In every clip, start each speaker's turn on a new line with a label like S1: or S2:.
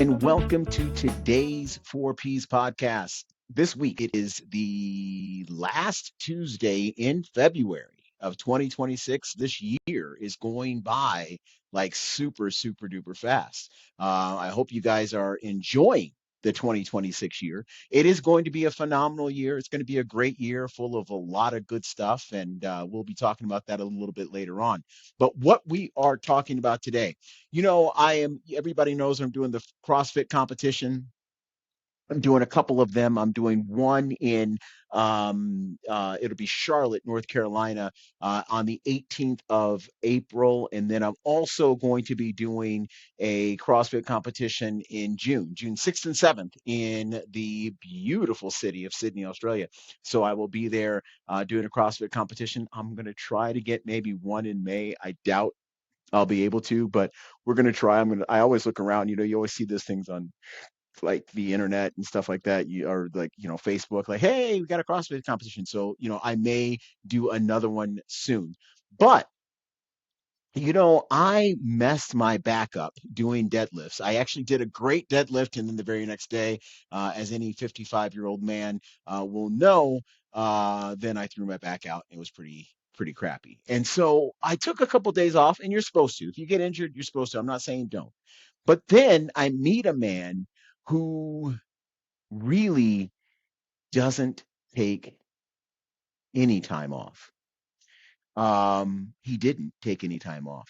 S1: And welcome to today's 4Ps podcast. This week, it is the last Tuesday in February of 2026. This year is going by like super, super duper fast. I hope you guys are enjoying the 2026 year. It is going to be a phenomenal year. It's going to be a great year full of a lot of good stuff. And we'll be talking about that a little bit later on. But what we are talking about today, everybody knows I'm doing the CrossFit competition. I'm doing a couple of them. I'm doing one in, it'll be Charlotte, North Carolina, on the 18th of April. And then I'm also going to be doing a CrossFit competition in June 6th and 7th in the beautiful city of Sydney, Australia. So I will be there doing a CrossFit competition. I'm going to try to get maybe one in May. I doubt I'll be able to, but we're gonna try. I always look around, you always see those things on like the internet and stuff like that. Or like, Facebook, like, hey, we got a CrossFit competition. So, I may do another one soon. But I messed my back up doing deadlifts. I actually did a great deadlift, and then the very next day, as any 55-year-old man will know, then I threw my back out. It was pretty crappy. And so I took a couple days off, and you're supposed to. If you get injured, you're supposed to. I'm not saying don't. But then I meet a man who really doesn't take any time off. He didn't take any time off.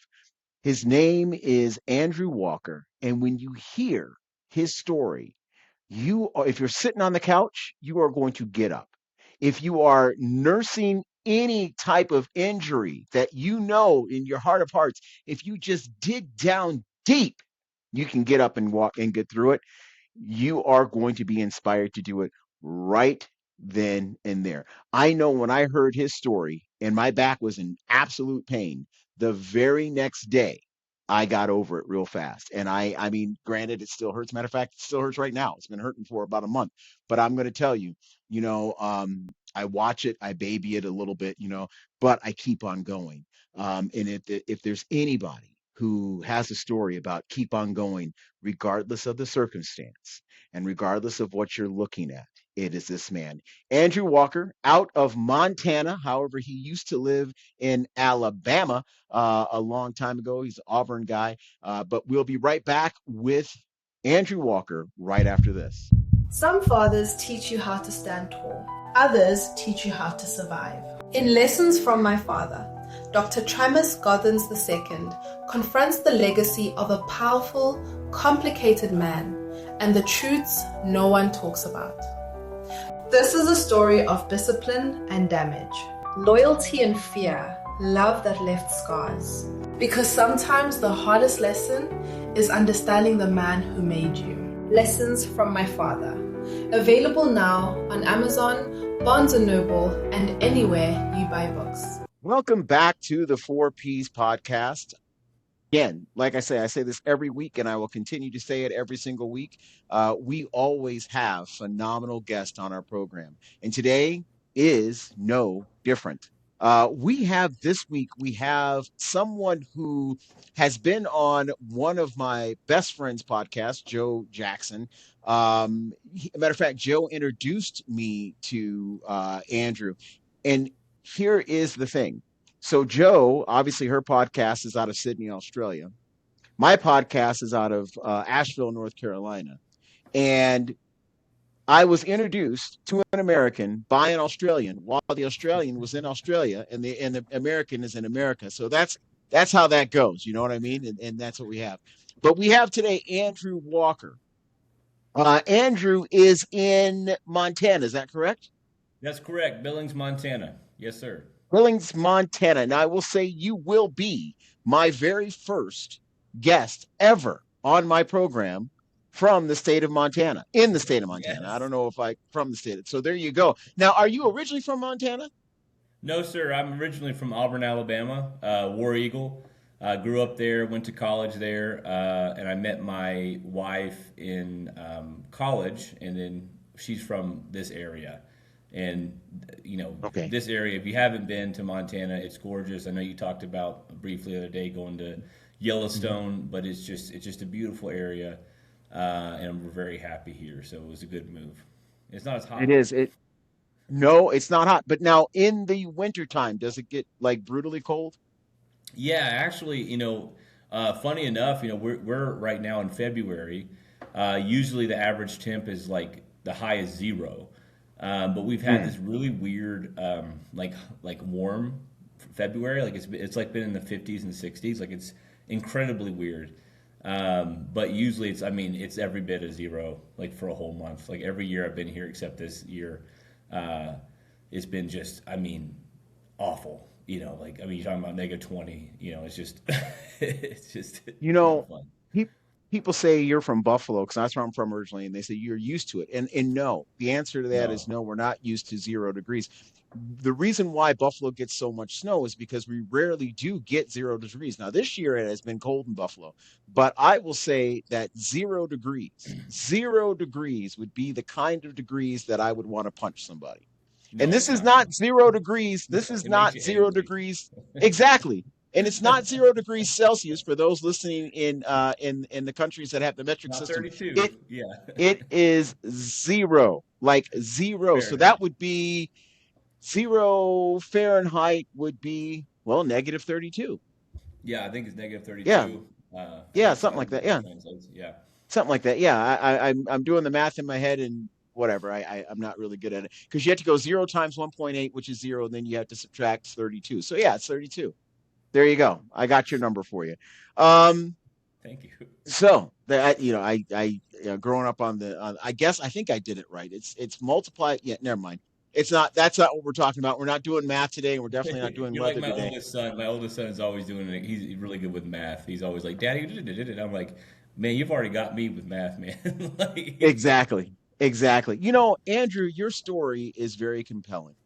S1: His name is Andrew Walker. And when you hear his story, if you're sitting on the couch, you are going to get up. If you are nursing any type of injury that in your heart of hearts, if you just dig down deep, you can get up and walk and get through it. You are going to be inspired to do it right then and there. I know when I heard his story and my back was in absolute pain, the very next day I got over it real fast. And I mean, granted, it still hurts. Matter of fact, it still hurts right now. It's been hurting for about a month. But I'm going to tell you, I watch it, I baby it a little bit, but I keep on going. And if there's anybody who has a story about keep on going, regardless of the circumstance and regardless of what you're looking at, it is this man, Andrew Walker, out of Montana. However, he used to live in Alabama a long time ago. He's an Auburn guy. But we'll be right back with Andrew Walker right after this.
S2: Some fathers teach you how to stand tall. Others teach you how to survive. In Lessons from My Father, Dr. Travis Gothans II confronts the legacy of a powerful, complicated man and the truths no one talks about. This is a story of discipline and damage, loyalty and fear, love that left scars. Because sometimes the hardest lesson is understanding the man who made you. Lessons from My Father. Available now on Amazon, Barnes & Noble, and anywhere you buy books.
S1: Welcome back to the 4Ps podcast. Again, like I say this every week, and I will continue to say it every single week. We always have phenomenal guests on our program, and today is no different. We have someone who has been on one of my best friends' podcasts, Joe Jackson. Matter of fact, Joe introduced me to Andrew, and here is the thing. So Joe, obviously her podcast is out of Sydney, Australia. My podcast is out of Asheville, North Carolina. And I was introduced to an American by an Australian while the Australian was in Australia and the American is in America. So that's how that goes. You know what I mean? And that's what we have. But we have today Andrew Walker. Andrew is in Montana. Is that correct?
S3: That's correct. Billings, Montana. Yes, sir.
S1: Billings, Montana. Now, I will say you will be my very first guest ever on my program from the state of Montana, in the state of Montana. Yes. I don't know if from the state. So there you go. Now, are you originally from Montana?
S3: No, sir. I'm originally from Auburn, Alabama, War Eagle. Grew up there, went to college there, and I met my wife in college, and then she's from this area. And,
S1: okay.
S3: This area, if you haven't been to Montana, it's gorgeous. I know you talked about briefly the other day going to Yellowstone, but it's just a beautiful area. and we're very happy here. So it was a good move. It's not as
S1: It
S3: hot though.
S1: is. No, it's not hot. But now in the wintertime, does it get like brutally cold?
S3: Yeah, actually, funny enough, we're right now in February. Usually the average temp is like the high is zero, but we've had
S1: Hmm.
S3: this really weird, like warm February. Like it's like been in the 50s and 60s. Like it's incredibly weird. But usually I mean, it's every bit of zero, like for a whole month. Like every year I've been here, except this year, uh, it's been just, I mean, awful. Like I mean, you're talking about -20. It's just, it's just
S1: You
S3: not
S1: know,
S3: fun.
S1: pe- people say you're from Buffalo because that's where I'm from originally, and they say you're used to it. And no, the answer to that is
S3: No,
S1: no, we're not used to 0 degrees. The reason why Buffalo gets so much snow is because we rarely do get 0 degrees. Now, this year it has been cold in Buffalo, but I will say that 0 degrees would be the kind of degrees that I would want to punch somebody. And
S3: no,
S1: this
S3: it's
S1: is
S3: not fun.
S1: not 0 degrees. This
S3: No,
S1: is
S3: it makes
S1: not
S3: you
S1: zero
S3: angry.
S1: degrees exactly. And it's not 0 degrees Celsius for those listening in the countries that have the metric
S3: Not
S1: system. It
S3: 32. Yeah,
S1: it is zero, like zero. So
S3: Fahrenheit.
S1: that would be 0 Fahrenheit would be well -32.
S3: Yeah, I think it's
S1: Yeah,
S3: -32. I
S1: yeah,
S3: think so.
S1: something
S3: I
S1: like
S3: think
S1: that.
S3: that's how
S1: Yeah,
S3: it translates. Yeah.
S1: something like that. Yeah, I'm doing the math in my head and whatever. I'm not really good at it because you have to go 0 times 1.8, which is zero, and then you have to subtract 32. So yeah, it's 32. There you go. I got your number for you. Um,
S3: Thank you.
S1: so that growing up I guess I think I did it right. It's multiply. Yeah, never mind. It's not. That's not what we're talking about. We're not doing math today, and we're definitely not doing
S3: You're like
S1: weather
S3: my
S1: today.
S3: oldest son. My oldest son is always doing it. He's really good with math. He's always like, "Daddy," I'm like, "Man, you've already got me with math, man." Like,
S1: Exactly. Exactly. Andrew, your story is very compelling.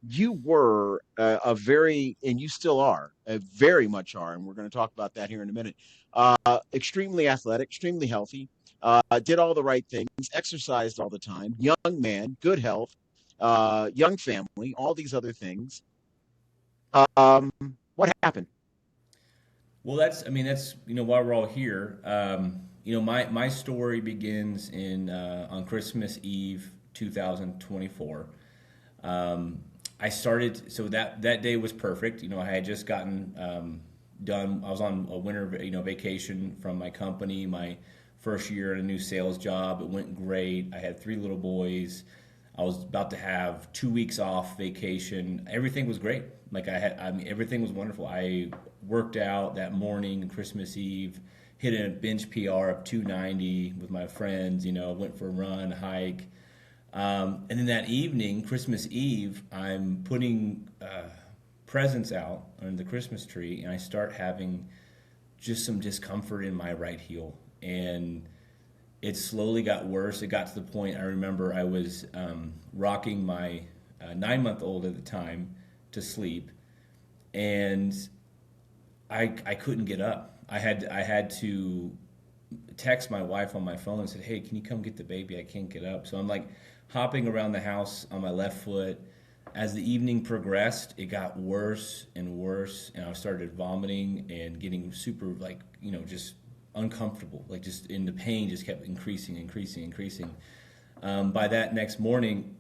S1: You were and you still are, very much are, and we're going to talk about that here in a minute. Extremely athletic, extremely healthy, did all the right things, exercised all the time, young man, good health, young family, all these other things. Um, what happened?
S3: well, that's why we're all here. My story begins in on Christmas Eve, 2024. Um, I started, so that day was perfect. I had just gotten done. I was on a winter vacation from my company. My first year at a new sales job. It went great. I had three little boys. I was about to have 2 weeks off vacation. Everything was great. I mean, everything was wonderful. I worked out that morning, Christmas Eve, hit a bench PR of 290 with my friends. Went for a run, hike. And then that evening, Christmas Eve, I'm putting presents out under the Christmas tree, and I start having just some discomfort in my right heel. And it slowly got worse. It got to the point I remember I was rocking my 9-month old at the time to sleep, and I couldn't get up. I had to text my wife on my phone and said, "Hey, can you come get the baby? I can't get up." So I'm like hopping around the house on my left foot. As the evening progressed, it got worse and worse, and I started vomiting and getting super just uncomfortable. Like just in the pain just kept increasing, increasing, increasing. By that next morning,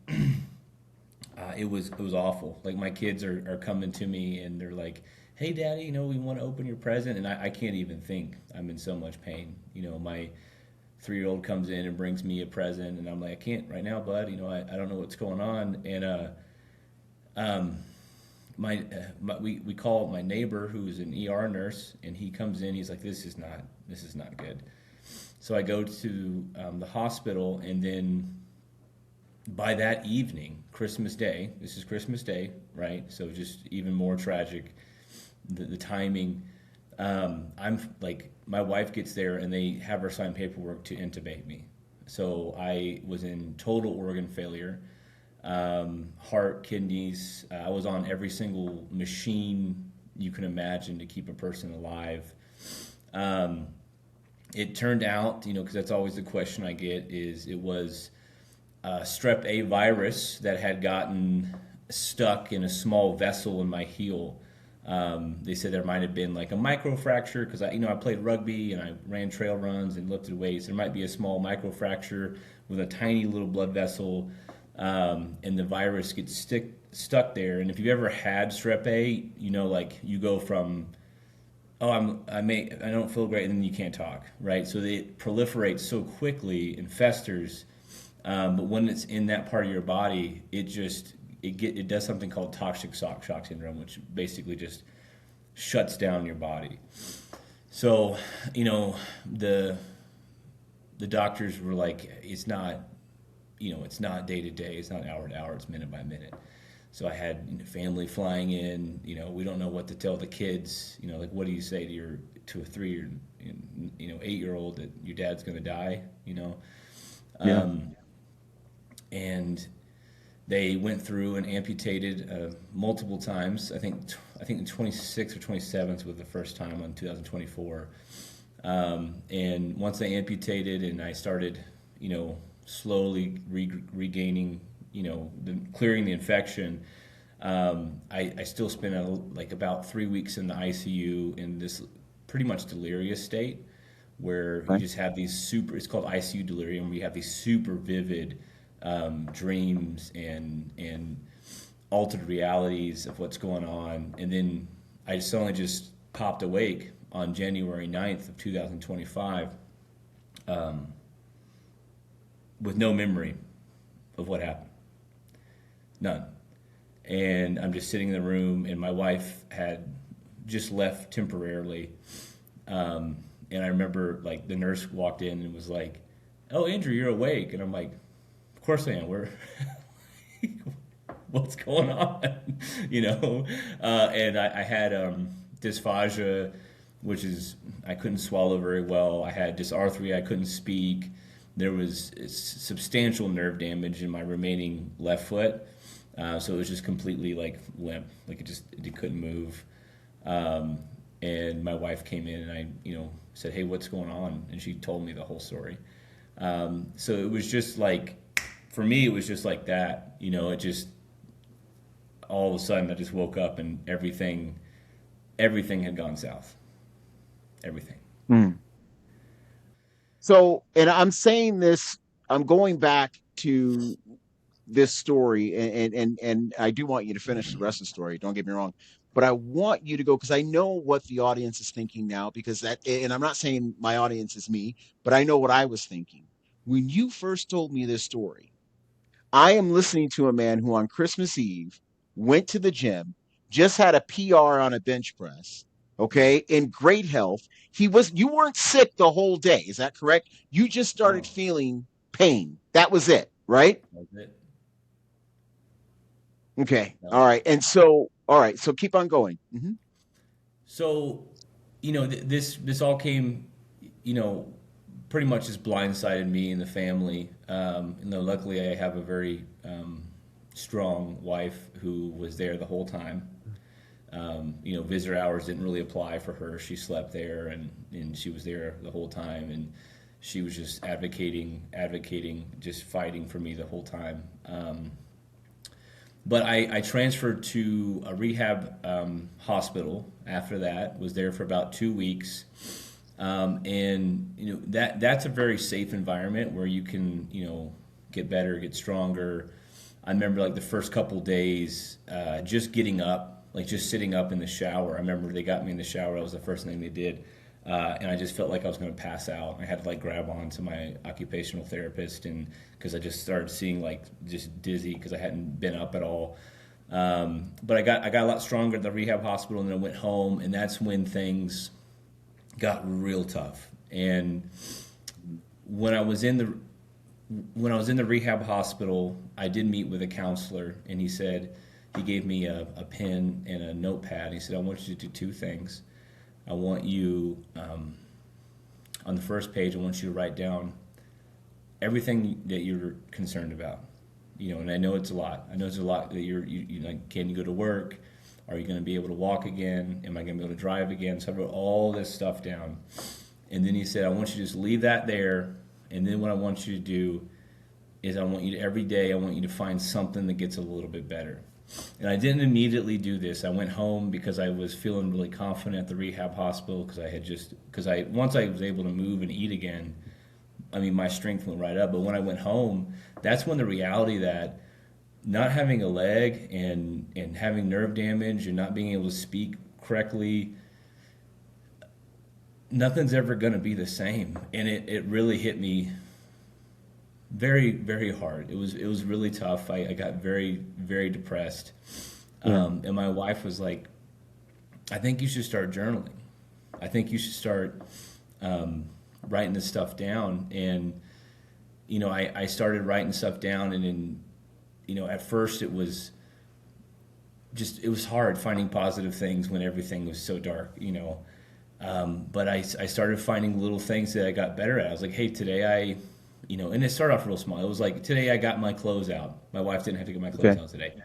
S3: it was awful. Like my kids are coming to me and they're like, "Hey, Daddy, we want to open your present," and I can't even think. I'm in so much pain. My 3-year-old comes in and brings me a present, and I'm like, "I can't right now, bud. I don't know what's going on." And um, we call my neighbor who's an ER nurse, and he comes in. He's like, "This is not good." So I go to the hospital, and then by that evening, Christmas Day, this is Christmas Day, right? So just even more tragic, the timing. I'm like, my wife gets there and they have her sign paperwork to intubate me. So I was in total organ failure, heart, kidneys. I was on every single machine you can imagine to keep a person alive. Um, it turned out, because that's always the question I get, is it was strep A virus that had gotten stuck in a small vessel in my heel. They said there might have been like a microfracture because I played rugby and I ran trail runs and lifted weights. There might be a small microfracture with a tiny little blood vessel, and the virus gets stuck there. And if you've ever had strep A, like you go from I don't feel great, and then you can't talk, right? So it proliferates so quickly and festers. But when it's in that part of your body, it does something called toxic shock syndrome, which basically just shuts down your body. So, the doctors were like, it's not day to day, it's not hour to hour, it's minute by minute. So I had family flying in. We don't know what to tell the kids. Like, what do you say to a 3 or 8-year-old that your dad's going to die?
S1: Yeah.
S3: And they went through and amputated multiple times. I think the 26th or 27th was the first time on 2024. And once they amputated, and I started, slowly regaining, clearing the infection. I still spent about 3 weeks in the ICU in this pretty much delirious state, where you just have these it's called ICU delirium, where you have these super vivid dreams and altered realities of what's going on. And then I suddenly just popped awake on January 9th of 2025 with no memory of what happened. None. And I'm just sitting in the room, and my wife had just left temporarily. And I remember, the nurse walked in and was like, "Oh, Andrew, you're awake." And I'm like, "Of course I am. What's going on?" And I had dysphagia, which is I couldn't swallow very well. I had dysarthria. I couldn't speak. There was substantial nerve damage in my remaining left foot. So it was just completely limp, it couldn't move. And my wife came in, and I, said, "Hey, what's going on?" And she told me the whole story. So it was just for me, it was just like that, it just, all of a sudden I just woke up and everything had gone south. Everything.
S1: Mm. So, and I'm saying this, I'm going back to this story, and I do want you to finish the rest of the story. Don't get me wrong, but I want you to go, because I know what the audience is thinking now, because and I'm not saying my audience is me, but I know what I was thinking. When you first told me this story, I am listening to a man who on Christmas Eve went to the gym, just had a PR on a bench press, okay, in great health. You weren't sick the whole day. Is that correct? You just started feeling pain. That was it, right?
S3: That was it.
S1: Okay. All right. And so, all right. So keep on going. Mm-hmm.
S3: So, this all came, pretty much just blindsided me and the family. Luckily I have a very strong wife who was there the whole time. Visitor hours didn't really apply for her. She slept there, and she was there the whole time, and she was just advocating, just fighting for me the whole time. But I transferred to a rehab hospital after that, was there for about 2 weeks. And that's a very safe environment where you can, get better, get stronger. I remember the first couple days, just getting up, just sitting up in the shower. I remember they got me in the shower. That was the first thing they did. And I just felt like I was going to pass out. I had to grab on to my occupational therapist, and because I just started seeing just dizzy because I hadn't been up at all. But I got a lot stronger at the rehab hospital, and then I went home, and that's when things got real tough. And when I was in the rehab hospital, I did meet with a counselor, and he gave me a pen and a notepad. He said, "I want you to do two things. I want you, on the first page, I want you to write down everything that you're concerned about. And I know it's a lot. I know it's a lot that can you go to work? Are you going to be able to walk again? Am I going to be able to drive again?" So I wrote all this stuff down. And then he said, "I want you to just leave that there. And then what I want you to do is every day, I want you to find something that gets a little bit better." And I didn't immediately do this. I went home because I was feeling really confident at the rehab hospital because once I was able to move and eat again, I mean, my strength went right up. But when I went home, that's when the reality that not having a leg and having nerve damage and not being able to speak correctly, nothing's ever going to be the same. And it really hit me very, very hard. It was really tough. I got very, very depressed. And my wife was like, I think you should start journaling. I think you should start writing this stuff down. And, I started writing stuff down, and then, at first it was hard finding positive things when everything was so dark, but I started finding little things that I got better at. I was like, hey, today and it started off real small. It was like, today I got my clothes out. My wife didn't have to get my clothes out today.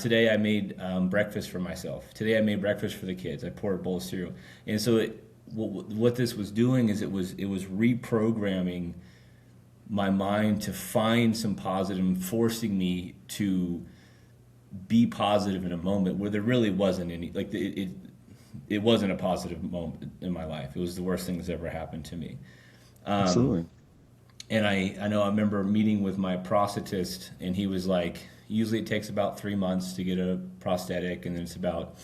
S3: Today I made breakfast for myself. Today I made breakfast for the kids. I poured a bowl of cereal. And so what this was doing is it was reprogramming my mind to find some positive and forcing me to be positive in a moment where there really wasn't any, like it wasn't a positive moment in my life. It was the worst thing that's ever happened to me.
S1: Absolutely.
S3: And I remember meeting with my prosthetist, and he was like, usually it takes about 3 months to get a prosthetic, and then it's about,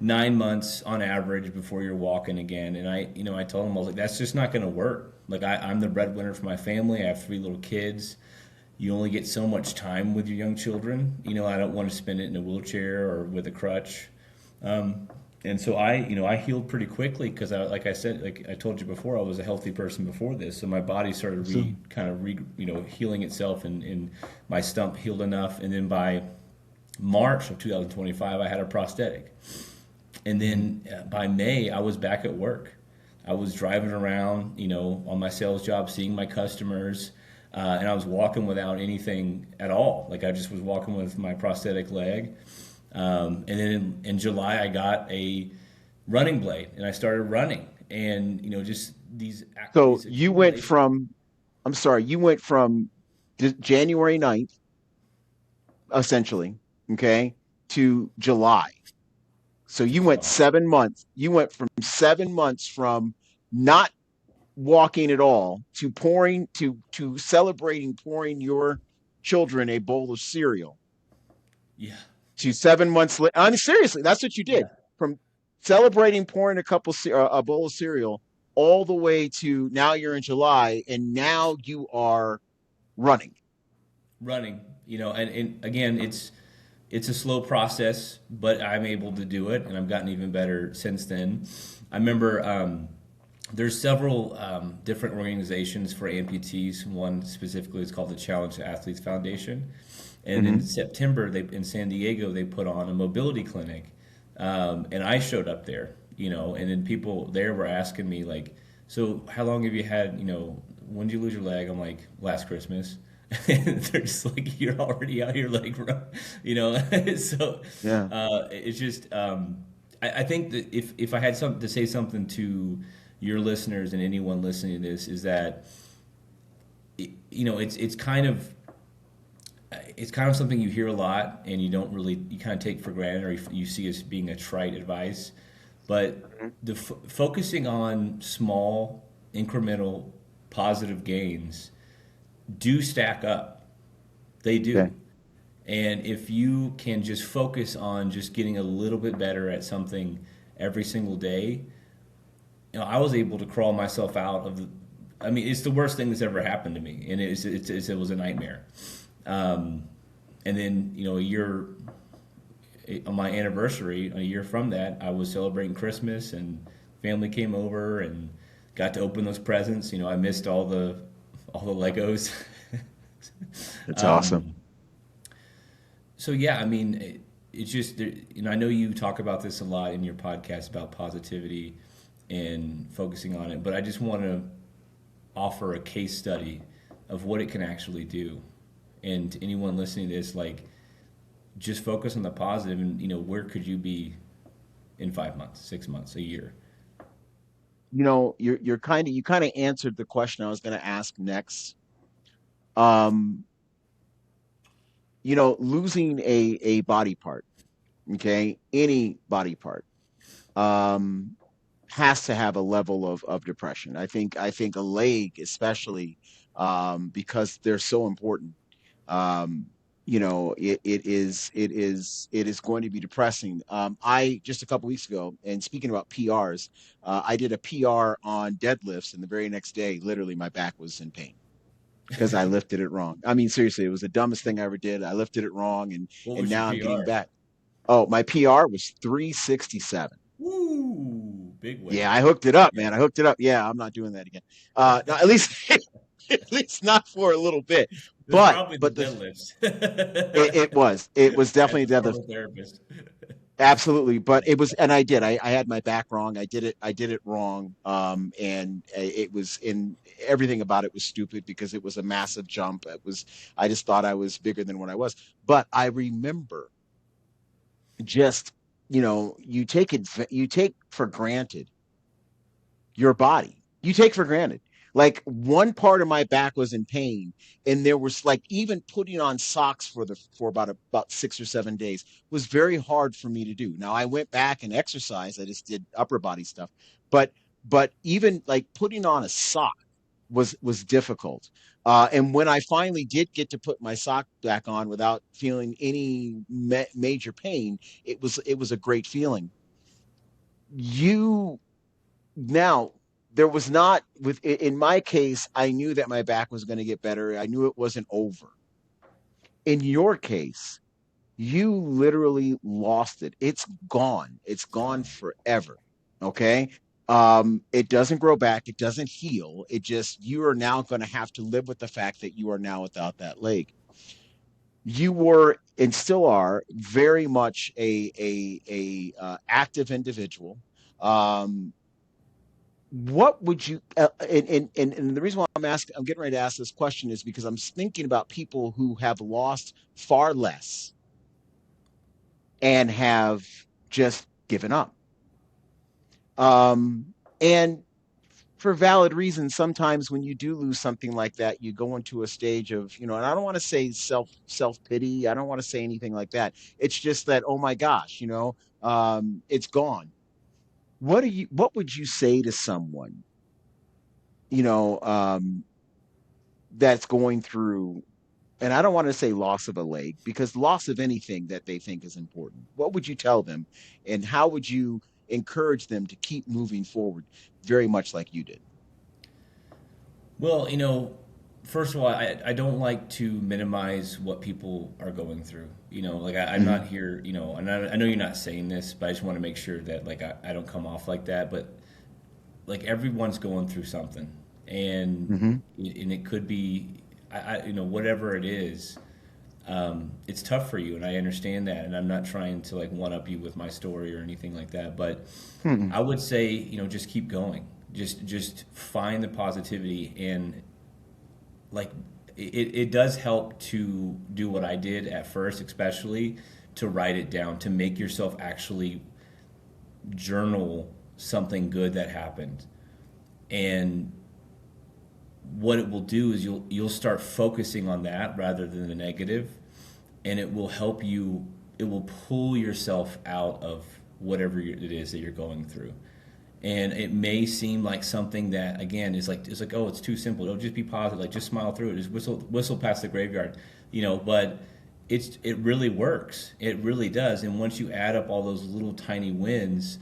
S3: 9 months on average before you're walking again. And I told him, I was like, that's just not going to work. Like, I'm the breadwinner for my family. I have 3 little kids. You only get so much time with your young children. I don't want to spend it in a wheelchair or with a crutch. And so I healed pretty quickly because like I said, like I told you before, I was a healthy person before this. So my body started healing itself, and my stump healed enough. And then by March of 2025, I had a prosthetic. And then by May, I was back at work. I was driving around, on my sales job, seeing my customers, and I was walking without anything at all. Like I just was walking with my prosthetic leg. And then in July, I got a running blade, and I started running. And just these.
S1: So you went from, you went from January 9th, essentially, okay, to July. So you went 7 months. You went from 7 months from not walking at all to celebrating pouring your children a bowl of cereal.
S3: Yeah.
S1: To 7 months later. I mean, seriously, that's what you did. Yeah. From celebrating pouring a bowl of cereal all the way to now you're in July, and now you are running.
S3: And again, it's a slow process, but I'm able to do it, and I've gotten even better since then. I remember there's several different organizations for amputees. One specifically is called the Challenge Athletes Foundation. And in September, in San Diego, they put on a mobility clinic, and I showed up there, and then people there were asking me, like, so how long have you had, when did you lose your leg? I'm like, last Christmas. And they're just like, you're already out here, like, so yeah. It's just, I think that if I had something to say something to your listeners and anyone listening to this, is that, it's kind of something you hear a lot, and you kind of take for granted, or you see as being a trite advice. But the focusing on small, incremental, positive gains do stack up. They do. Okay. And if you can just focus on just getting a little bit better at something every single day, I was able to crawl myself out of it's the worst thing that's ever happened to me, and it was a nightmare. And then, a year on my anniversary, a year from that, I was celebrating Christmas, and family came over and got to open those presents. I missed all the Legos.
S1: It's awesome.
S3: So yeah, it's just, I know you talk about this a lot in your podcast about positivity and focusing on it, but I just want to offer a case study of what it can actually do. And to anyone listening to this, like, just focus on the positive, and where could you be in 5 months, 6 months, a year?
S1: You kind of answered the question I was going to ask next. losing a body part, okay, any body part, um, has to have a level of depression. I think a leg especially, because they're so important. Um, it is going to be depressing. I just a couple weeks ago, and speaking about PRs, I did a PR on deadlifts, and the very next day, literally my back was in pain because I lifted it wrong. I mean, seriously, it was the dumbest thing I ever did. I lifted it wrong, and
S3: What
S1: and
S3: was your
S1: now I'm getting
S3: PR?
S1: back. Oh, my PR was 367.
S3: Woo, big
S1: Yeah,
S3: weight.
S1: I hooked it up, man. I hooked it up. Yeah, I'm not doing that again. No, at least at least not for a little bit.
S3: It was
S1: But
S3: probably the
S1: but the
S3: deadlifts.
S1: it was
S3: As
S1: definitely
S3: a
S1: the
S3: former therapist.
S1: absolutely. But it was, and I had my back wrong. I did it wrong. And it was in everything about it was stupid because it was a massive jump. I just thought I was bigger than what I was. But I remember just, you take for granted your body. You take for granted. Like one part of my back was in pain, and there was like even putting on socks for about 6 or 7 days was very hard for me to do. Now I went back and exercised. I just did upper body stuff, but even like putting on a sock was difficult. And when I finally did get to put my sock back on without feeling any major pain, it was a great feeling. You Now, there was not in my case, I knew that my back was going to get better. I knew it wasn't over. In your case, you literally lost it. It's gone. It's gone forever. Okay? It doesn't grow back, it doesn't heal. You are now going to have to live with the fact that you are now without that leg. You were and still are very much a active individual. Um, what would you and the reason why I'm getting ready to ask this question is because I'm thinking about people who have lost far less and have just given up. And for valid reasons, sometimes when you do lose something like that, you go into a stage of, and I don't want to say self pity. I don't want to say anything like that. It's just that, oh my gosh, it's gone. What would you say to someone, you know, um, that's going through, and I don't want to say loss of a leg because loss of anything that they think is important. What would you tell them, and how would you encourage them to keep moving forward, very much like you did?
S3: Well, first of all, I don't like to minimize what people are going through. Like I'm
S1: Hmm.
S3: not here, and I know you're not saying this, but I just want to make sure that like I don't come off like that. But like everyone's going through something, and
S1: Hmm.
S3: and it could be, whatever it is. It's tough for you, and I understand that, and I'm not trying to like one up you with my story or anything like that. But
S1: Hmm.
S3: I would say, just keep going. Just find the positivity, and like it does help to do what I did at first, especially to write it down, to make yourself actually journal something good that happened. And what it will do is you'll start focusing on that rather than the negative, and it will help you. It will pull yourself out of whatever it is that you're going through. And it may seem like something that again is like, oh, it's too simple. It'll just be positive, like just smile through it, just whistle past the graveyard, but it really works. It really does. And once you add up all those little tiny wins,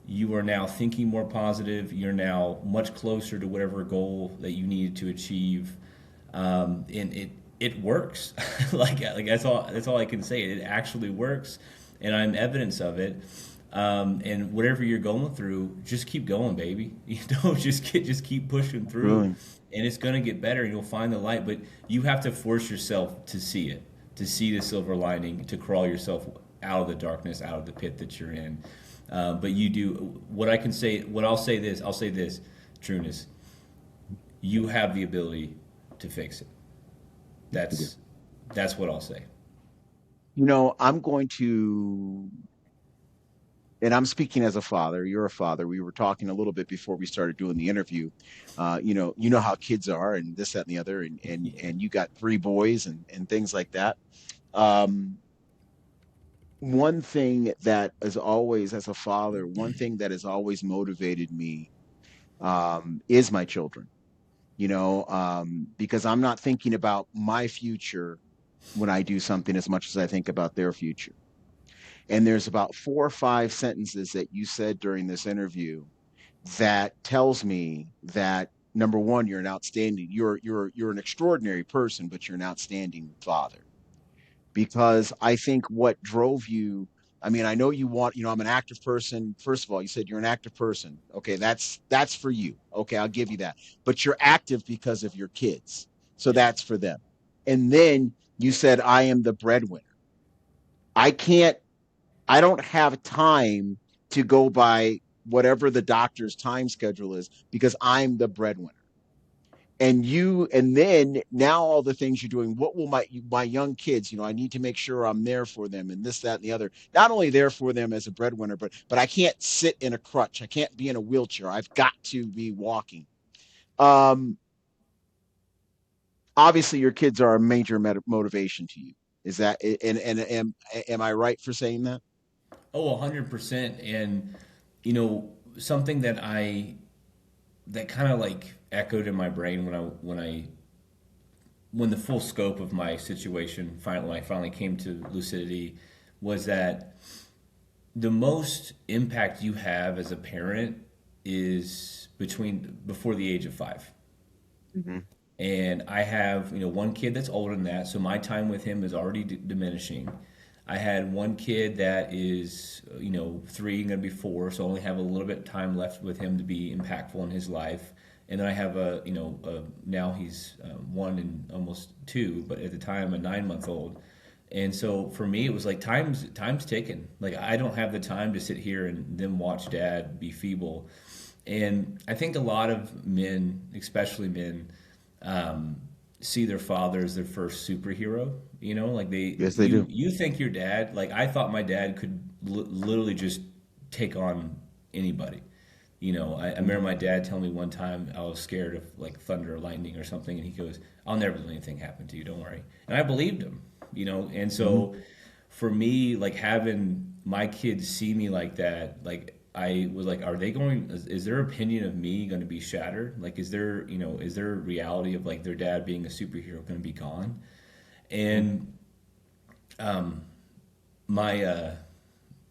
S3: you are now thinking more positive. You're now much closer to whatever goal that you needed to achieve, and it works. like that's all I can say. It actually works, and I'm evidence of it. And whatever you're going through, just keep going, baby. Just keep pushing through,
S1: Brilliant.
S3: and it's gonna get better. And you'll find the light, but you have to force yourself to see it, to see the silver lining, to crawl yourself out of the darkness, out of the pit that you're in. But you do what I can say. What I'll say this. I'll say this, Trueness. You have the ability to fix it.
S1: You do.
S3: That's what I'll say.
S1: I'm going to, and I'm speaking as a father. You're a father. We were talking a little bit before we started doing the interview. You know how kids are, and this, that, and the other, and you got three boys and things like that. Um, one thing that is always, as a father, one thing that has always motivated me is my children, because I'm not thinking about my future when I do something as much as I think about their future. And there's about 4 or 5 sentences that you said during this interview that tells me that, number one, you're an extraordinary person, but you're an outstanding father. Because I think what drove you, I mean, I know I'm an active person. First of all, you said you're an active person. Okay, that's for you. Okay, I'll give you that. But you're active because of your kids. So
S3: Yeah.
S1: that's for them. And then you said, I am the breadwinner. I can't, I don't have time to go by whatever the doctor's time schedule is because I'm the breadwinner. And then now all the things you're doing, what will my young kids, I need to make sure I'm there for them, and this, that, and the other. Not only there for them as a breadwinner, but I can't sit in a crutch. I can't be in a wheelchair. I've got to be walking. um Obviously your kids are a major motivation to you. Is that, and am I right for saying that?
S3: Oh, 100%. And, something that kind of like echoed in my brain when the full scope of my situation finally, when I finally came to lucidity, was that the most impact you have as a parent is before the age of 5.
S1: Hmm.
S3: And I have, one kid that's older than that, so my time with him is already diminishing. I had one kid that is, 3, going to be 4, so I only have a little bit of time left with him to be impactful in his life. And then I have now he's 1 and almost 2, but at the time a 9-month old. And so for me, it was like time's ticking. Like I don't have the time to sit here and then watch dad be feeble. And I think a lot of men, especially men, um, see their father as their first superhero. Like
S1: Yes, they do.
S3: you think your dad. Like I thought my dad could literally just take on anybody. I remember my dad telling me one time I was scared of like thunder or lightning or something, and he goes, "I'll never let anything happen to you. Don't worry." And I believed him. And
S1: Hmm.
S3: so for me, like having my kids see me like that, like I was like, are they going? Is their opinion of me going to be shattered? Like, is there a reality of like their dad being a superhero going to be gone? And um, my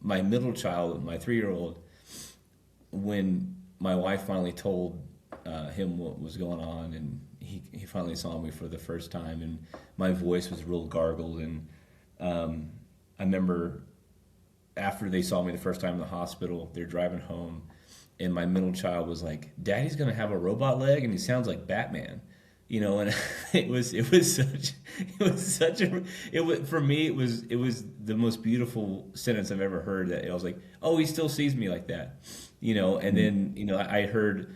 S3: my middle child, my 3-year old, when my wife finally told him what was going on, and he finally saw me for the first time, and my voice was real gargled, and I remember after they saw me the first time in the hospital, they're driving home, and my middle child was like, "Daddy's gonna have a robot leg, and he sounds like Batman." And it was for me it was the most beautiful sentence I've ever heard. That I was like, "Oh, he still sees me like that," And then I heard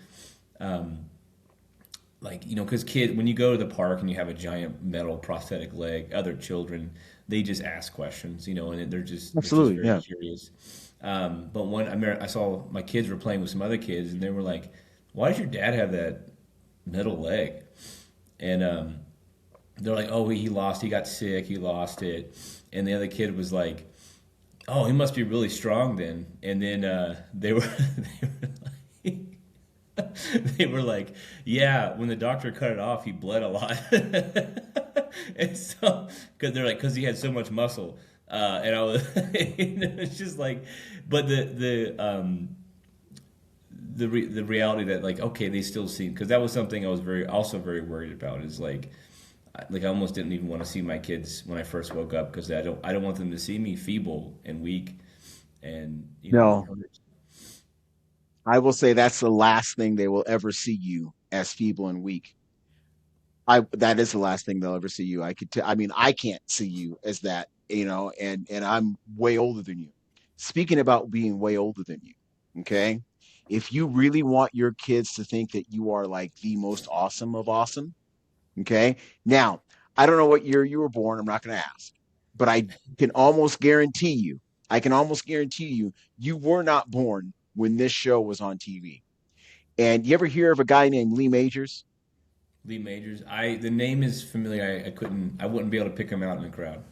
S3: like because kid when you go to the park and you have a giant metal prosthetic leg, other children they just ask questions, and they're just
S1: Absolutely,
S3: very
S1: yeah.
S3: curious. But I saw my kids were playing with some other kids, and they were like, "Why does your dad have that metal leg?" And they're like, "Oh, he got sick, he lost it." And the other kid was like, "Oh, he must be really strong then." And then they were they were like, "Yeah, when the doctor cut it off, he bled a lot." And so, because they're like, because he had so much muscle, and I was, it's just like, but the reality that like, okay, they still see, because that was something I was very worried about, is like I almost didn't even want to see my kids when I first woke up, because I don't want them to see me feeble and weak, and
S1: No,
S3: hurt.
S1: I will say that's the last thing they will ever see you, as feeble and weak. That is the last thing they'll ever see you. I mean, I can't see you as that, and I'm way older than you. Speaking about being way older than you, okay? If you really want your kids to think that you are like the most awesome of awesome, okay? Now, I don't know what year you were born. I'm not going to ask, but can almost guarantee you, I can almost guarantee you were not born when this show was on TV. And you ever hear of a guy named Lee Majors?
S3: Lee Majors. The name is familiar. I wouldn't be able to pick him out in the crowd.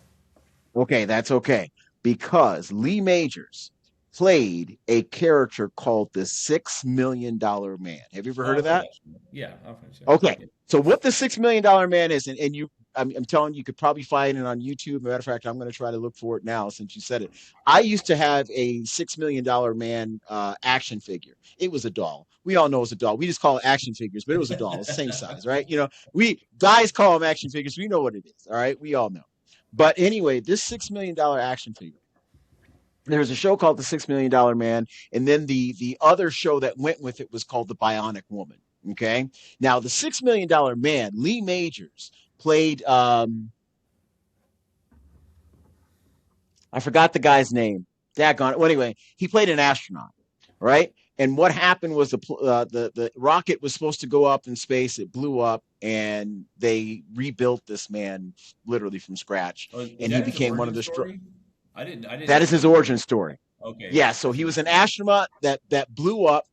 S1: Okay, that's okay. Because Lee Majors played a character called the $6 Million Man. Have you ever
S3: Oh,
S1: heard of
S3: I've heard
S1: that?
S3: that show. Yeah, I've heard that.
S1: Okay.
S3: Yeah.
S1: So what the $6 Million Man is, and you, I'm telling you, you could probably find it on YouTube. Matter of fact, I'm going to try to look for it now since you said it. I used to have a $6 Million Man action figure. It was a doll. We all know it's a doll. We just call it action figures, but it was a doll. It's the same size, right? You know, we guys call them action figures. We know what it is. All right, we all know. But anyway, this $6 Million action figure, there was a show called The $6 Million Man, and then the other show that went with it was called The Bionic Woman. Okay, now the $6 Million Man, Lee Majors played. I forgot the guy's name. Daggone it. Well, anyway, he played an astronaut, right? And what happened was the rocket was supposed to go up in space. It blew up, and they rebuilt this man literally from scratch,
S3: Oh, is
S1: and he
S3: that his
S1: became one of
S3: origin
S1: the.
S3: story? I didn't
S1: That
S3: know
S1: is
S3: that was
S1: his
S3: his
S1: origin
S3: origin.
S1: story.
S3: Okay,
S1: Yeah, so
S3: that's
S1: he was an
S3: interesting.
S1: astronaut that blew up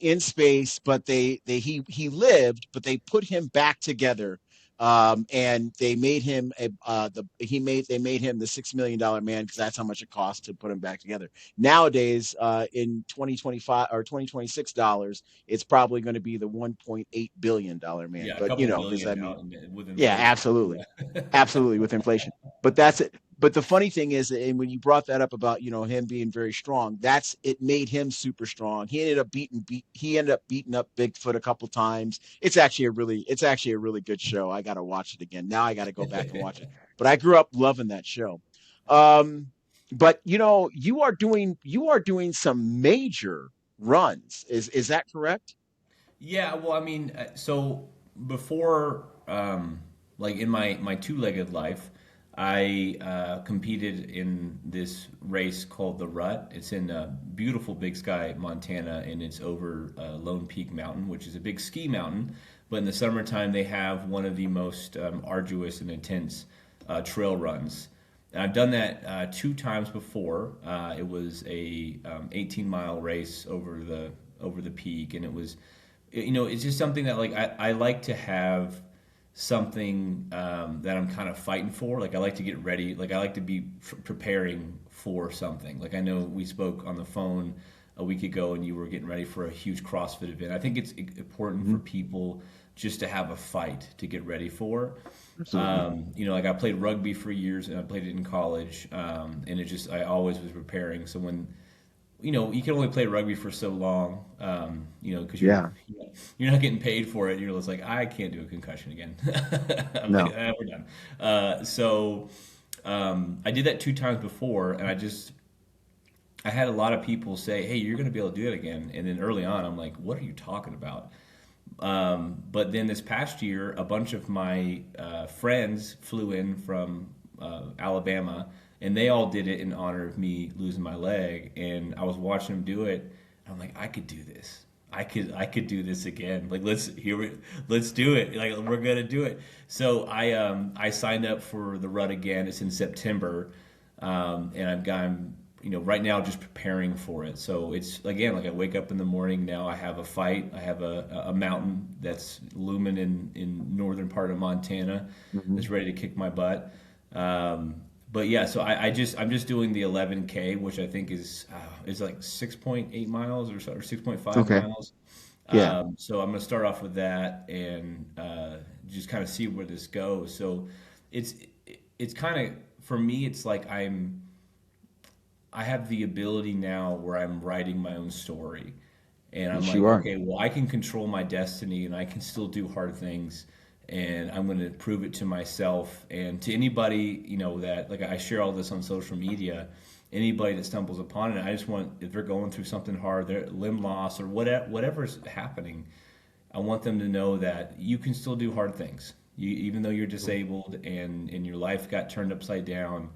S1: in space, but he lived, but they put him back together, and they made him they made him the $6 Million Man because that's how much it costs to put him back together. Nowadays, in 2025 or 2026 dollars, it's probably going to be the $1.8 billion man.
S3: Yeah, a
S1: But you
S3: couple
S1: know, because
S3: billion
S1: I
S3: now
S1: mean,
S3: with
S1: yeah,
S3: inflation.
S1: absolutely.
S3: Yeah.
S1: Absolutely with inflation. But that's it. But the funny thing is, and when you brought that up about, him being very strong, that's it made him super strong. He ended up beating up Bigfoot a couple times. It's actually a really good show. I gotta watch it again. Now I gotta go back and watch it. But I grew up loving that show. Um, but you are doing some major runs. Is that correct?
S3: Yeah, well, I mean, so before, like in my two-legged life, I competed in this race called the Rut. It's in beautiful Big Sky, Montana, and it's over Lone Peak Mountain, which is a big ski mountain. But in the summertime, they have one of the most arduous and intense trail runs. And I've done that two times before. It was a 18-mile race over the peak, and it's just something that like I like to have something that I'm kind of fighting for. Like I like to get ready. Like I like to be preparing for something. Like I know we spoke on the phone a week ago, and you were getting ready for a huge CrossFit event. I think it's important for
S1: Mhm.
S3: people just to have a fight to get ready for.
S1: Absolutely.
S3: Like I played rugby for years, and I played it in college, and I always was preparing. So when you can only play rugby for so long, because
S1: Yeah.
S3: you're not getting paid for it. You're just like, I can't do a concussion again. I'm like,
S1: No.
S3: we're done. I did that two times before, and I had a lot of people say, hey, you're going to be able to do it again. And then early on, I'm like, what are you talking about? But then this past year, a bunch of my friends flew in from Alabama, and they all did it in honor of me losing my leg. And I was watching them do it, and I'm like, I could do this. I could do this again. Like let's do it. Like we're gonna do it. So I signed up for the run again. It's in September, and I'm right now just preparing for it. So it's again like I wake up in the morning. Now I have a fight. I have a mountain that's looming in northern part of Montana
S1: Mhm.
S3: that's ready to kick my butt. But yeah, so I'm just doing the 11K, which I think is like 6.8 miles or 6.5
S1: Okay.
S3: miles.
S1: Yeah.
S3: So I'm gonna start off with that and just kind of see where this goes. So it's it's kind of for me, it's like I have the ability now where I'm writing my own story. And I'm
S1: Yes, you
S3: like,
S1: are.
S3: okay, well, I can control my destiny and I can still do hard things. And I'm going to prove it to myself and to anybody, that like I share all this on social media. Anybody that stumbles upon it, I just want, if they're going through something hard, their limb loss or whatever's happening, I want them to know that you can still do hard things. Even though you're disabled and your life got turned upside down,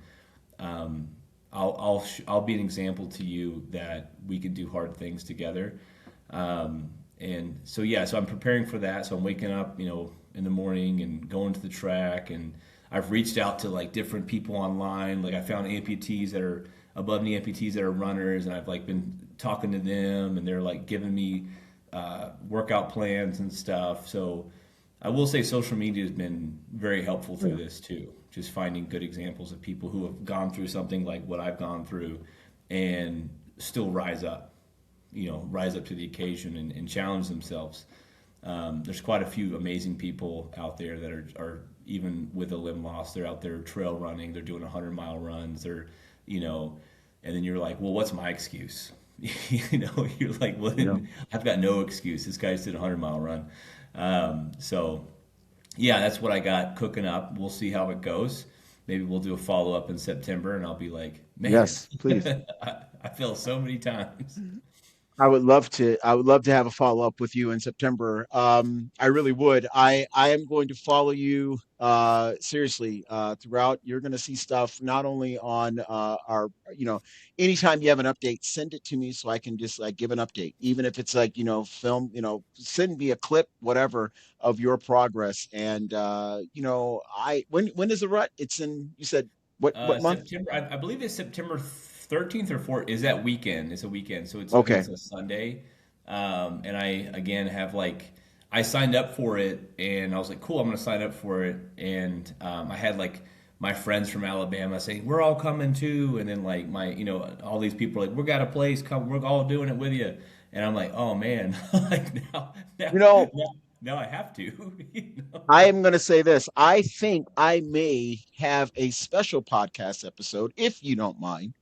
S3: um, I'll be an example to you that we can do hard things together. And so yeah, so I'm preparing for that. So I'm waking up, in the morning and going to the track, and I've reached out to like different people online. Like I found amputees that are above knee amputees that are runners, and I've like been talking to them, and they're like giving me workout plans and stuff. So I will say social media has been very helpful through this too. Just finding good examples of people who have gone through something like what I've gone through and still rise up, rise up to the occasion and challenge themselves. There's quite a few amazing people out there that are even with a limb loss. They're out there trail running. They're doing 100-mile runs. They're, and then you're like, well, what's my excuse? You're like, well, I've got no excuse. This guy just did a 100-mile run. So yeah, that's what I got cooking up. We'll see how it goes. Maybe we'll do a follow-up in September and I'll be like, man,
S1: Yes, please.
S3: I fell so many times.
S1: I would love to. I would love to have a follow up with you in September. I really would. I am going to follow you seriously throughout. You're going to see stuff not only on our, anytime you have an update, send it to me so I can just like give an update, even if it's like film, send me a clip, whatever of your progress. And when is the rut? It's in. You said what month?
S3: September. I believe it's September 13th or 14th. Is that weekend? It's a weekend, so I think
S1: Okay.
S3: it's a Sunday. And I again have I signed up for it, and I was like, cool, I'm going to sign up for it. And I had my friends from Alabama saying we're all coming too, and then all these people are like, we got a place, come, we're all doing it with you. And I'm like, oh man, now,
S1: You know,
S3: now I have to.
S1: I am going to say this. I think I may have a special podcast episode, if you don't mind,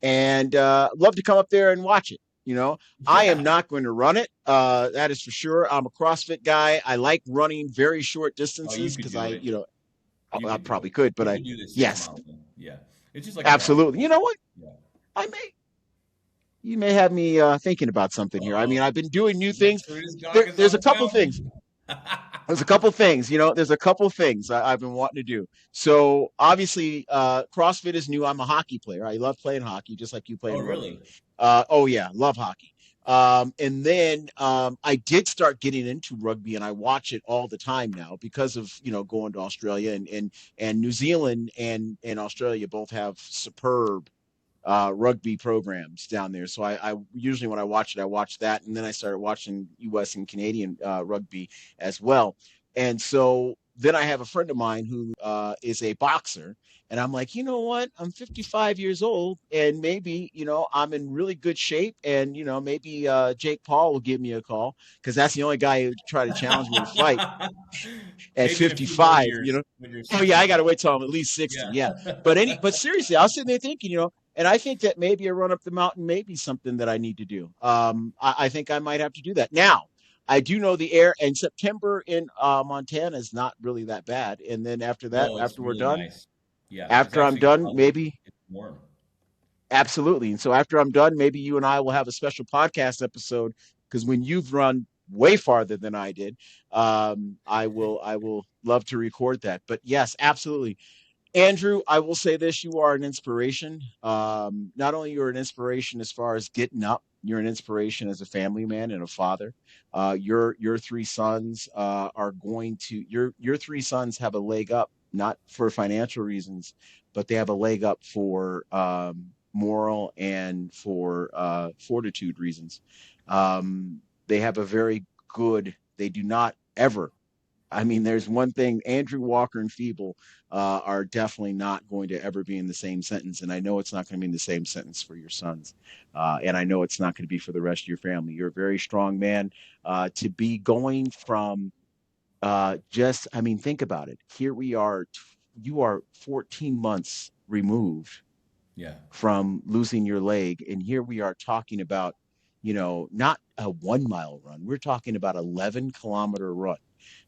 S1: and love to come up there and watch it. I am
S3: Yeah.
S1: not going to run it. That is for sure. I'm a CrossFit guy. I like running very short
S3: Oh, you
S1: distances
S3: could
S1: because
S3: do it. You
S1: I
S3: could do
S1: probably
S3: it.
S1: could, but
S3: You could do the
S1: yes,
S3: 6 mile thing. Yeah. It's just like a jog.
S1: absolutely. You know what?
S3: Yeah.
S1: I may, you may have me thinking about something here. I mean,
S3: Oh,
S1: I've been doing new
S3: next
S1: things.
S3: food is Goggins
S1: There's
S3: on
S1: a
S3: the
S1: couple things.
S3: mountain.
S1: There's a couple things, there's a couple things I've been wanting to do. So obviously, CrossFit is new. I'm a hockey player. I love playing hockey, just like you
S3: Oh,
S1: playing rugby.
S3: really?
S1: Oh yeah, love hockey. And then I did start getting into rugby, and I watch it all the time now because of going to Australia and New Zealand and Australia both have superb rugby programs down there. So I usually when I watch it, I watch that, and then I started watching U.S. and Canadian rugby as well. And so then I have a friend of mine who is a boxer, and I'm like, you know what? I'm 55 years old, and maybe I'm in really good shape, and maybe Jake Paul will give me a call because that's the only guy who tried to challenge me to fight at
S3: Maybe in a few more
S1: 55.
S3: years when you're
S1: Oh yeah, I got
S3: 65.
S1: to wait till I'm at least 60.
S3: Yeah.
S1: Yeah, but seriously, I was sitting there thinking, and I think that maybe a run up the mountain may be something that I need to do. I think I might have to do that. Now, I do know the air and September in Montana is not really that bad. And then after that,
S3: No, it's
S1: after we're
S3: really
S1: done,
S3: nice. Yeah, it's
S1: after I'm
S3: actually
S1: done,
S3: probably
S1: maybe
S3: it's warm.
S1: absolutely. And so after I'm done, maybe you and I will have a special podcast episode because when you've run way farther than I did, I will love to record that. But yes, absolutely. Andrew, I will say this: you are an inspiration. Not only you're an inspiration as far as getting up, you're an inspiration as a family man and a father. Your three sons are going to your three sons have a leg up, not for financial reasons, but they have a leg up for moral and for fortitude reasons. They have a very good. They do not ever. I mean, there's one thing, Andrew Walker and Feeble are definitely not going to ever be in the same sentence. And I know it's not going to be in the same sentence for your sons. And I know it's not going to be for the rest of your family. You're a very strong man to be going from I mean, think about it. Here we are, you are 14 months removed
S3: Yeah.
S1: from losing your leg. And here we are talking about, not a 1 mile run. We're talking about 11-kilometer run,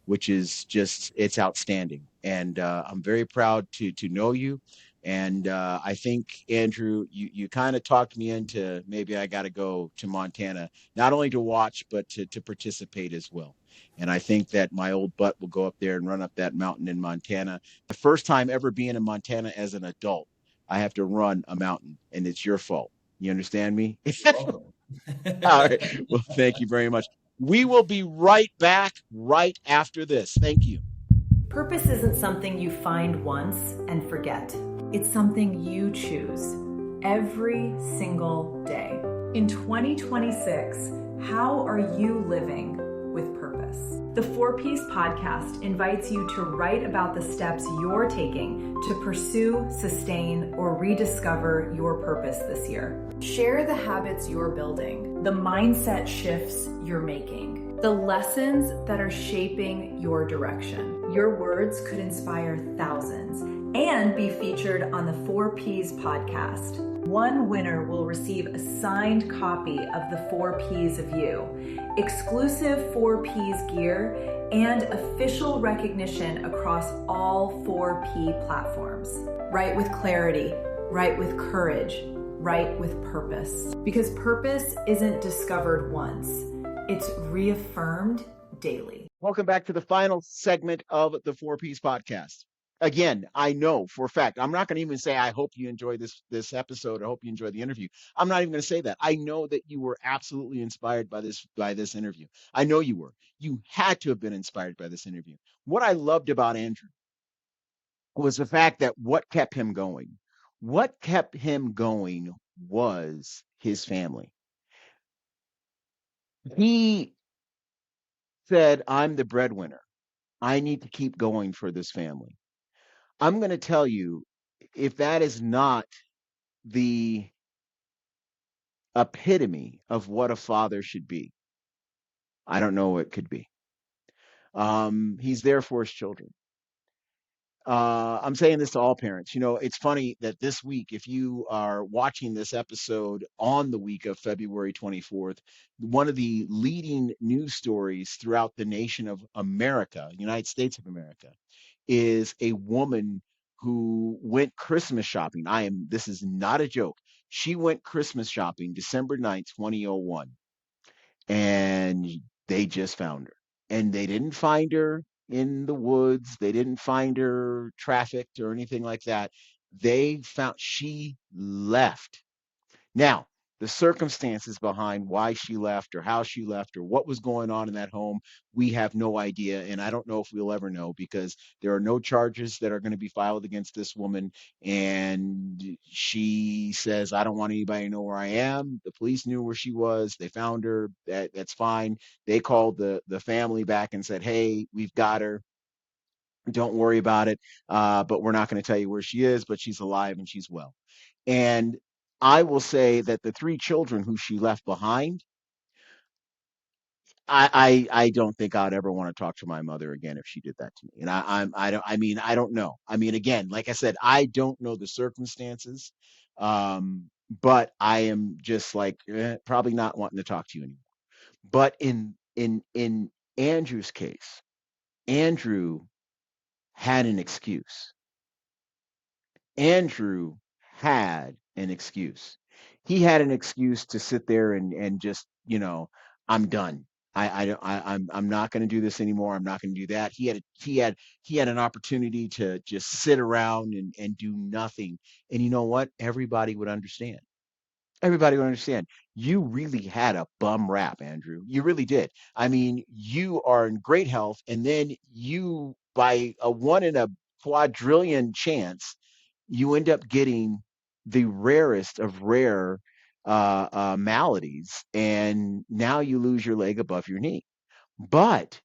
S1: which is just, it's outstanding. And I'm very proud to know you. And I think, Andrew, you kind of talked me into maybe I got to go to Montana, not only to watch, but to participate as well. And I think that my old butt will go up there and run up that mountain in Montana. The first time ever being in Montana as an adult, I have to run a mountain, and it's your fault. You understand me?
S3: You're welcome.
S1: All right. Well, thank you very much. We will be right back right after this. Thank you.
S4: Purpose isn't something you find once and forget. It's something you choose every single day. In 2026, how are you living with purpose? The 4Ps podcast invites you to write about the steps you're taking to pursue, sustain, or rediscover your purpose this year. Share the habits you're building, the mindset shifts you're making, the lessons that are shaping your direction. Your words could inspire thousands and be featured on the 4Ps podcast. One winner will receive a signed copy of the 4Ps of You, exclusive 4Ps gear, and official recognition across all 4P platforms. Write with clarity, write with courage, write with purpose. Because purpose isn't discovered once, it's reaffirmed daily.
S1: Welcome back to the final segment of the 4Ps podcast. Again, I know for a fact, I'm not going to even say, I hope you enjoy this episode. I hope you enjoy the interview. I'm not even going to say that. I know that you were absolutely inspired by this interview. I know you were. You had to have been inspired by this interview. What I loved about Andrew was the fact that what kept him going? What kept him going was his family. He said, I'm the breadwinner. I need to keep going for this family. I'm going to tell you, if that is not the epitome of what a father should be, I don't know what it could be. He's there for his children. I'm saying this to all parents. You know, it's funny that this week, if you are watching this episode on the week of February 24th, one of the leading news stories throughout the nation of America, United States of America, is a woman who went Christmas shopping. This is not a joke. She went Christmas shopping December 9th, 2001, and they just found her. And they didn't find her in the woods. They didn't find her trafficked or anything like that. She left. Now, the circumstances behind why she left or how she left or what was going on in that home, we have no idea. And I don't know if we'll ever know, because there are no charges that are going to be filed against this woman. And she says, I don't want anybody to know where I am. The police knew where she was. They found her. That's fine. They called the family back and said, hey, we've got her. Don't worry about it. But we're not going to tell you where she is, but she's alive and she's well. And I will say that the three children who she left behind, I don't think I'd ever want to talk to my mother again if she did that to me. And I don't know. I mean, again, like I said, I don't know the circumstances, but I am just like probably not wanting to talk to you anymore. But in Andrew's case, Andrew had an excuse. Andrew had an excuse. He had an excuse to sit there and just, I'm done. I'm not going to do this anymore. I'm not going to do that. He had an opportunity to just sit around and do nothing. And you know what? Everybody would understand. Everybody would understand. You really had a bum rap, Andrew. You really did. I mean, you are in great health, and then you, by a 1 in a quadrillion chance, you end up getting the rarest of rare maladies, and now you lose your leg above your knee. But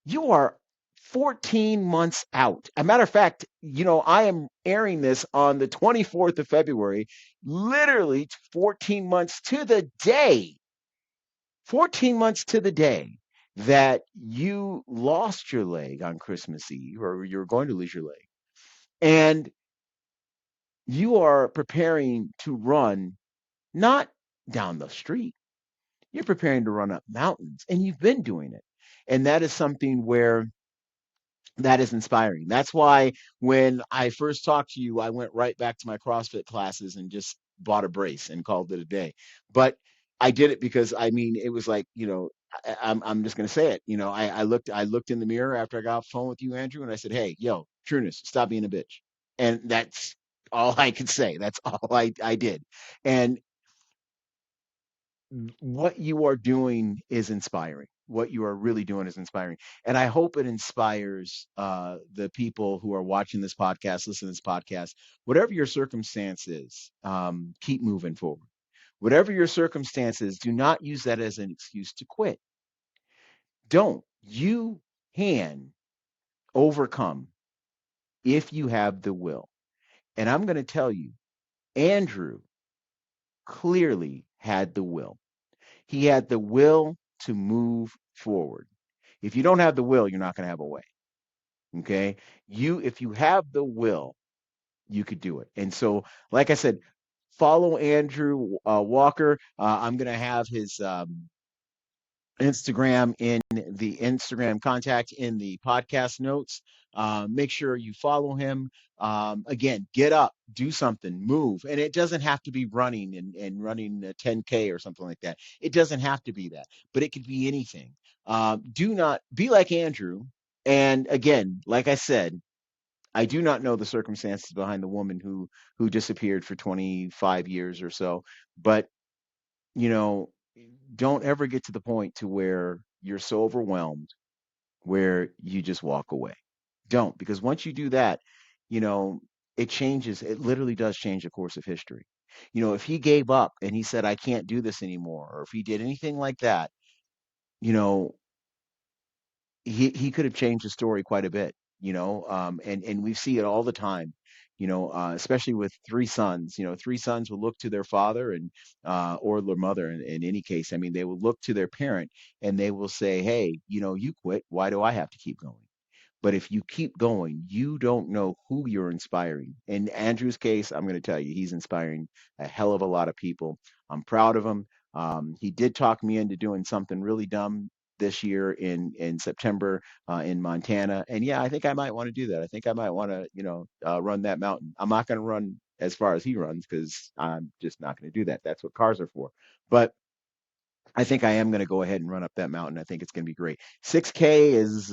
S1: you are 14 months out. A matter of fact, I am airing this on the 24th of February, literally 14 months to the day. 14 months to the day that you lost your leg on Christmas Eve, or you're going to lose your leg. And you are preparing to run not down the street. You're preparing to run up mountains, and you've been doing it. And that is something where that is inspiring. That's why when I first talked to you, I went right back to my CrossFit classes and just bought a brace and called it a day. But I did it because, I mean, it was like, I'm just going to say it. I looked in the mirror after I got off the phone with you, Andrew, and I said, hey, yo, Trueness, stop being a bitch. And that's all I could say. That's all I did. And what you are doing is inspiring. What you are really doing is inspiring. And I hope it inspires the people who are watching this podcast, listen to this podcast, whatever your circumstance is, keep moving forward. Whatever your circumstances, do not use that as an excuse to quit. Don't. You can overcome if you have the will. And I'm going to tell you, Andrew clearly had the will. He had the will to move forward. If you don't have the will, you're not going to have a way. Okay? If you have the will, you could do it. And so, like I said, follow Andrew Walker. I'm going to have his Instagram in the Instagram contact in the podcast notes. Make sure you follow him. Again, get up, do something, move. And it doesn't have to be running and running a 10K or something like that. It doesn't have to be that, but it could be anything. Do not be like Andrew. And again, like I said, I do not know the circumstances behind the woman who disappeared for 25 years or so, but you know, don't ever get to the point to where you're so overwhelmed where you just walk away. Don't, because once you do that, you know, it literally does change the course of history. If he gave up and he said, I can't do this anymore, or if he did anything like that, you know, he could have changed the story quite a bit, and we see it all the time, especially with three sons. Three sons will look to their father and or their mother in any case. I mean, they will look to their parent and they will say, hey, you quit. Why do I have to keep going? But if you keep going, you don't know who you're inspiring. In Andrew's case, I'm going to tell you, he's inspiring a hell of a lot of people. I'm proud of him. He did talk me into doing something really dumb this year in September in Montana. And yeah, I think I might want to do that. I think I might want to, run that mountain. I'm not going to run as far as he runs because I'm just not going to do that. That's what cars are for. But I think I am going to go ahead and run up that mountain. I think it's going to be great. 6K is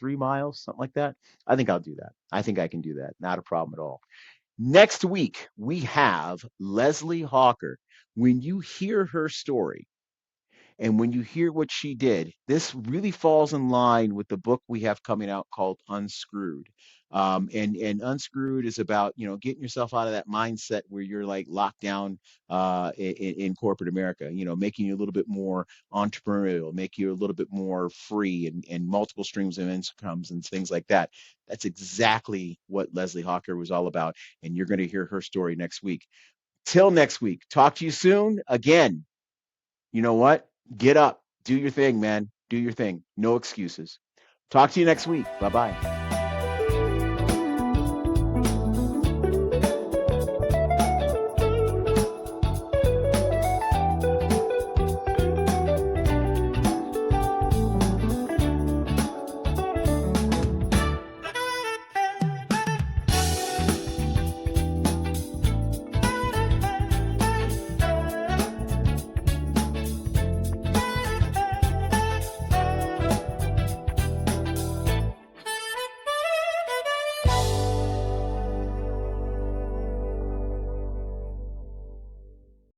S1: 3 miles, something like that. I think I'll do that. I think I can do that. Not a problem at all. Next week, we have Leslie Hawker. When you hear her story, and when you hear what she did, this really falls in line with the book we have coming out called Unscrewed. And Unscrewed is about, getting yourself out of that mindset where you're like locked down in corporate America, making you a little bit more entrepreneurial, make you a little bit more free and multiple streams of incomes and things like that. That's exactly what Leslie Hawker was all about. And you're going to hear her story next week. Till next week, talk to you soon. Again, you know what? Get up, do your thing, man. Do your thing. No excuses. Talk to you next week. Bye-bye.